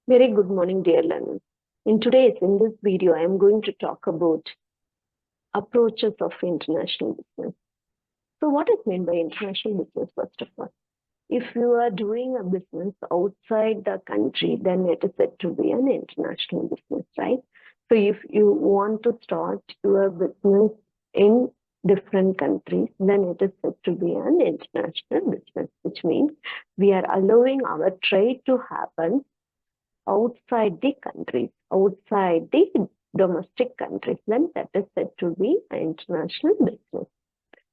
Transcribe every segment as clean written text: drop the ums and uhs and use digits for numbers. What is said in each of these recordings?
Very good morning, dear learners. In this video, I am going to talk about approaches of international business. So, what is meant by international business, first of all? If you are doing a business outside the country, then it is said to be an international business, right? So, if you want to start your business in different countries, then it is said to be an international business, which means we are allowing our trade to happen outside the countries, outside the domestic countries, then that is said to be an international business.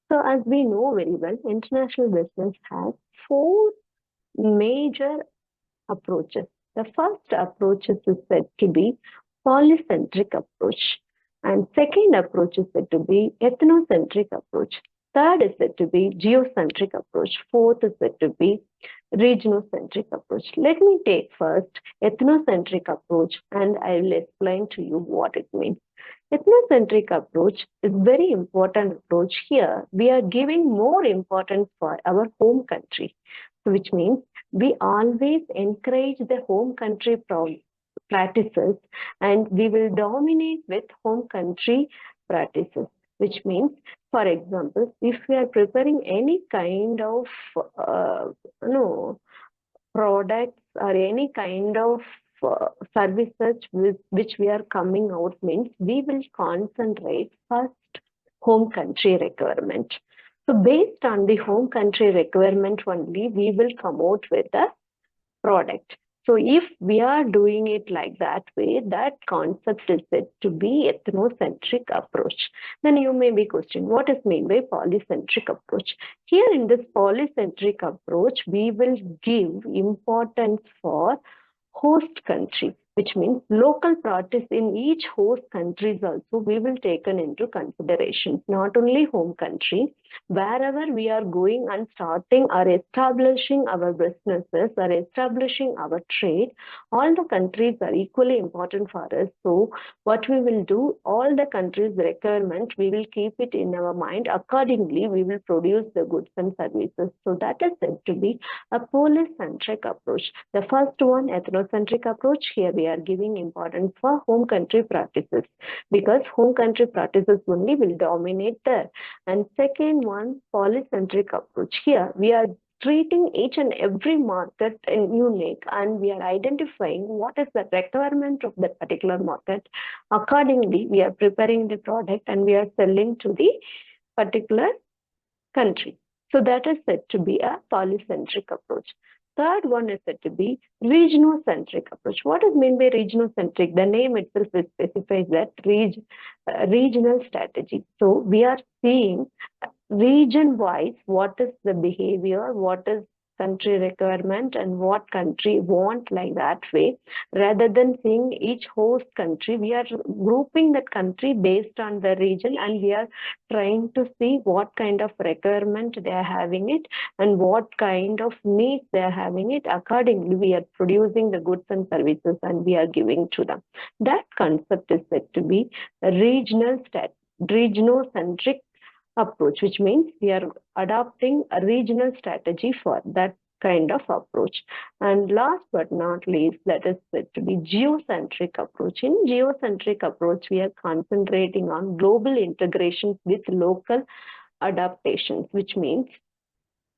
So, as we know very well, international business has four major approaches. The first approach is said to be polycentric approach, and second approach is said to be ethnocentric approach. Third is said to be geocentric approach. Fourth is said to be regionocentric approach. Let me take first ethnocentric approach and I will explain to you what it means. Ethnocentric approach is very important approach here. We are giving more importance for our home country, which means we always encourage the home country practices and we will dominate with home country practices, which means, for example, if we are preparing any kind of products or any kind of services which we are coming out, means we will concentrate first home country requirement. So based on the home country requirement only, we will come out with a product. So if we are doing it like that way, that concept is said to be ethnocentric approach. Then you may be questioning, what is meant by polycentric approach? Here in this polycentric approach, we will give importance for host country, which means local practice in each host countries also we will taken into consideration. Not only home country, wherever we are going and starting or establishing our businesses or establishing our trade, all the countries are equally important for us. So what we will do, all the countries' requirement, we will keep it in our mind. Accordingly, we will produce the goods and services. So that is said to be a polycentric approach. The first one, ethnocentric approach, here we are giving importance for home country practices because home country practices only will dominate there. And second one, polycentric approach. Here we are treating each and every market in unique and we are identifying what is the requirement of that particular market. Accordingly, we are preparing the product and we are selling to the particular country. So that is said to be a polycentric approach. Third one is said to be regionocentric approach. What is meant by regionocentric? The name itself specifies that regional strategy. So we are seeing region wise what is the behavior, what is country requirement and what country want, like that way. Rather than seeing each host country, we are grouping that country based on the region and we are trying to see what kind of requirement they are having it and what kind of needs they are having it. Accordingly, we are producing the goods and services and we are giving to them. That concept is said to be a regionocentric approach, which means we are adopting a regional strategy for that kind of approach. And last but not least, that is said to be geocentric approach. In geocentric approach, we are concentrating on global integrations with local adaptations, which means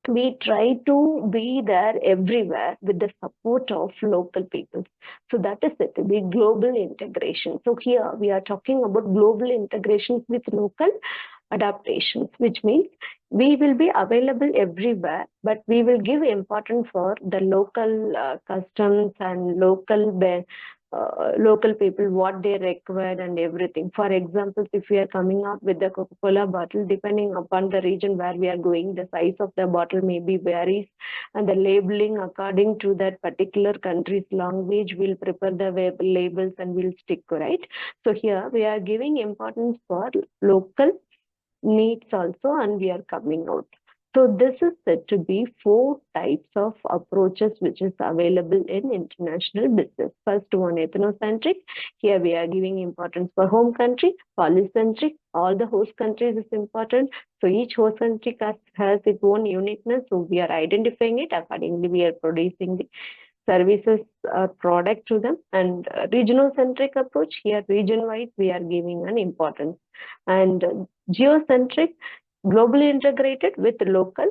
we try to be there everywhere with the support of local people. So that is said to be global integration. So here we are talking about global integrations with local adaptations, which means we will be available everywhere, but we will give importance for the local customs and local people, what they require and everything. For example, if we are coming up with the Coca-Cola bottle, depending upon the region where we are going, the size of the bottle may be varies and the labeling according to that particular country's language will prepare the labels and will stick, right? So here we are giving importance for local needs also and we are coming out. So this is said to be four types of approaches which is available in international business. First one, ethnocentric. Here we are giving importance for home country. Polycentric, all the host countries is important. So each host country has its own uniqueness. So we are identifying it. Accordingly, we are producing services or product to them, and regional-centric approach here, region-wise, we are giving an importance, and geocentric, globally integrated with local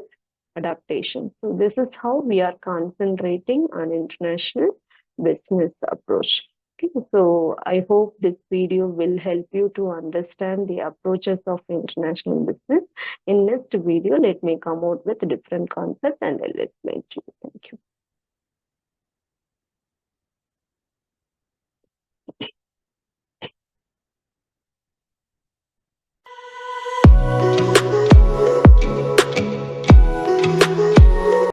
adaptation. So this is how we are concentrating on international business approach. Okay, so I hope this video will help you to understand the approaches of international business. In next video, let me come out with different concepts and I'll explain to you. Thank you.